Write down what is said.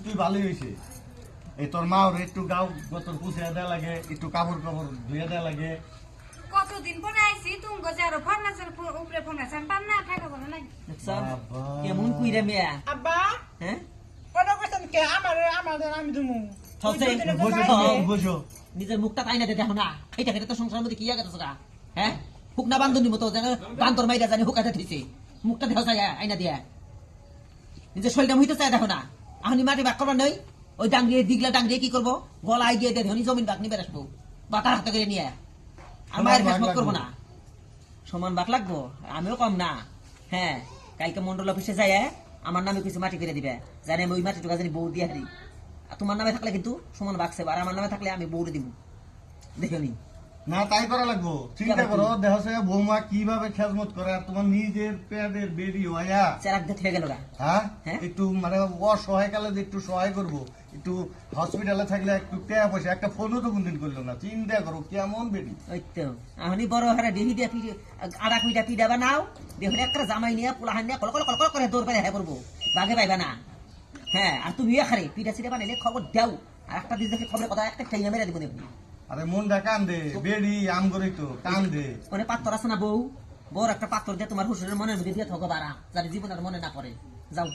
তুই ভালোই হয়েছে। এই তোর মা ওর একটু গাও তোর পুষিয়ে দেওয়া লাগে, একটু কাপড় কাপড় ধুয়ে দেওয়া লাগে। কতদিন পরে আইছি তুমি গজে আরো ফার্নাসের উপরে ফার্নাসের পান না টাকা বলে নাই কেমন কইরা মিয়া আব্বা হ্যাঁ কোনো কোশ্চেন কে আমাদের আমি দুমু বসো নিজের মুখটা তাই না দেখো না এটা খেতে তো সংসারের মধ্যে কি গেছে হ্যাঁ হুক না বান্ধবী মতো বান্দর মাইরা জানি হুকাতে থইছে মুখটা দেখো চাই আইনা দিয়া নিজের শরীরটা হইতে চাই দেখো না আপনি মাটি বাক করবার নই ওই ডাংরি দিগলা ডাংরি কি করবো গলায় দিয়ে দিয়ে ধনী জমিন বাক নিবে আসবো বা তার হাতে করে নিয়ে আর মায়ের খেসমত করবো না সমান বাক লাগবো আমিও কম না হ্যাঁ কালকে মন্ডল অফিসে যাই আমার নামে কিছু মাটি করে দিবে জানি আমি ওই মাটি টুকা জানি বউ দিয়ে হারি আর তোমার নামে থাকলে কিন্তু সমান বাকছে আর আমার নামে থাকলে আমি বউরে দিব দেখো নি না তাই করা লাগবো। চিন্তা করো দেহ বৌমা কিভাবে খেজমত করে, আর তোমার নিজের পেটের বেবি হইয়া চেরাক দিয়ে থেকে গেল হ্যাঁ হ্যাঁ? একটু মানে অসহায় কালে যে একটু সহায় করবো, একটু হসপিটালে থাকলে একটু টাকা পয়সা, একটা ফোনও তো কোনদিন করলো না। চিন্তা করো কেমন বেবি। ওই তো আমি বড় হারা দেহি দিয়া পিঠে আড়া কুইটা পিঠা বানাও দেখুন একটা জামাই নিয়ে পোলাহান নিয়ে কল কল কল কল করে দৌড় পারে হ্যাঁ করবো বাঘে পাইবা না হ্যাঁ আর তুমি খারে পিঠা ছিটে বানাইলে খবর দাও আর একটা দিন দেখে খবরের কথা একটা ঠাইয়া মেরে দেবো দেখুন আরে মনটা কান্দে বেডি আম করে তো কান্দে। মানে পাত্তর আছে না বউ বড় একটা পাত্তর দিয়ে তোমার হুসুরের মনের মধ্যে দিয়ে থাকো বাড়া যাতে জীবন আর মনে না পড়ে যাও